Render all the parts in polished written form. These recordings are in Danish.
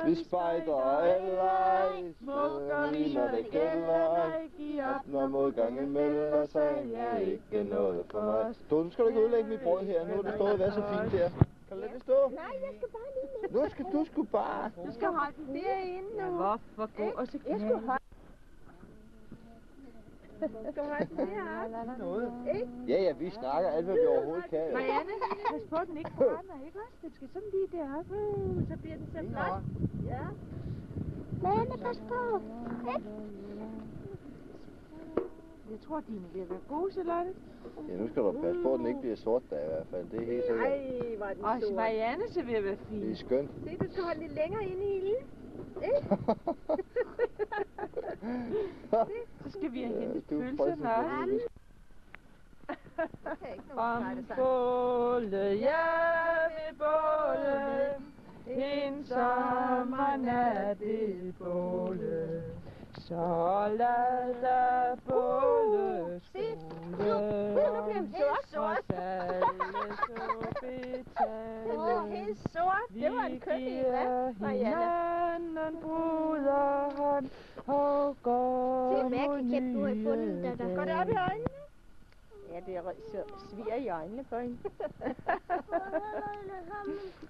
Vi spejder alle, smukker vi, når det gælder. Når modgangen melder sig, er ikke noget for mig. Nu skal du ikke ødelægge mit brød her. Nu har det stået og været så fint der. Kan du lade det stå? Nej, jeg skal bare lige. Nu skal du sgu bare. Du skal holde den derinde nu. Ja, hvor god og så jeg skulle holde. Du skal holde den deroppe. Noget. Ja, vi snakker alt, hvad vi overhovedet kan. Marianne, pas på den ikke brænder, ikke også? Den skal sådan lige deroppe. Så bliver den så flot. Ja. Marianne, pas på. Jeg tror, dine vil være gode, Charlotte. Ja, nu skal du passe på, at den ikke bliver sort da i hvert fald. Det er helt sikkert. Ej, hvor er den Og stor. Marianne så vil være fin. Det er skønt. Se, du skal holde lidt længere inde i ilden. Så skal vi have hentet Du er pølserne også. Om båle, jeg vil båle, en sommernat i båle. Så lad der båle skole, og salge så betale. Helt sort. Det var en kønnig vand, Marianne. Hinanden broderhånd og går mod nye dage. Går det op i øjnene? Ja, det sviger i øjnene på hende.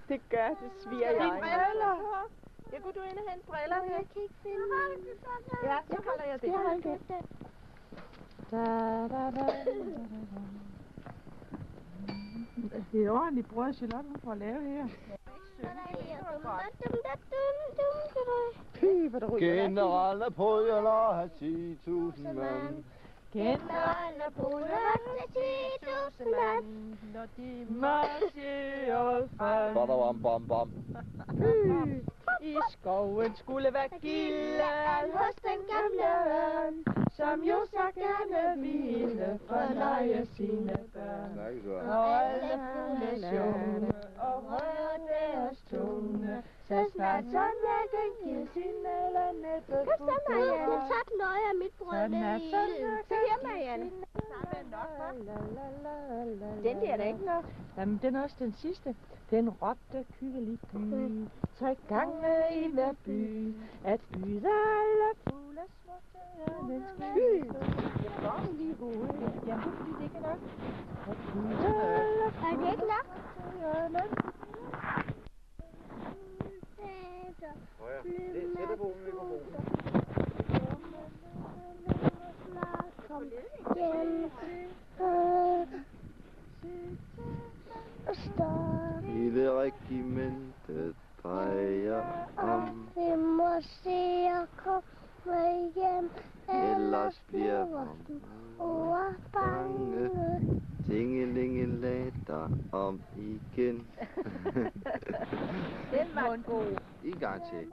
Det gør, det sviger i øjnene. Briller! Ja, kunne du ind og hente briller? Jeg kan ikke finde dem. Ja, så holder jeg det. Det er ordentligt brød, Charlotte hun får at lave her. General Napoleon og hans 10.000 mand. General Napoleon og 10.000 mand. Når de marcherede frem. Badabam, bam, bam. I skoven skulle være gilden hos den gamle ørn, som jo så gerne ville fornøje sine børn. Og alle fugle sjunge og røre deres tunge, så snart søndagen giver sin eller næppe Kom så, Marianne, tag den øje af mit brød ned i ilden. Se her, Marianne. Den der er da ikke nok. Jamen, den er også den sidste. Den råbte kygelig by, så i gang i hver by, at byde alle fugle smukke ørnens sky. Jeg går lige i hovedet. Jamen, det er fordi, det ikke er nok. At byde alle Er det ikke nok? ørnens Sæt dig på mikrofonen. Hele regimentet drejer om. Vi må se at komme hjem, Ellers bliver vi bange. Tingelingelater om igen. Den var god. En gang til.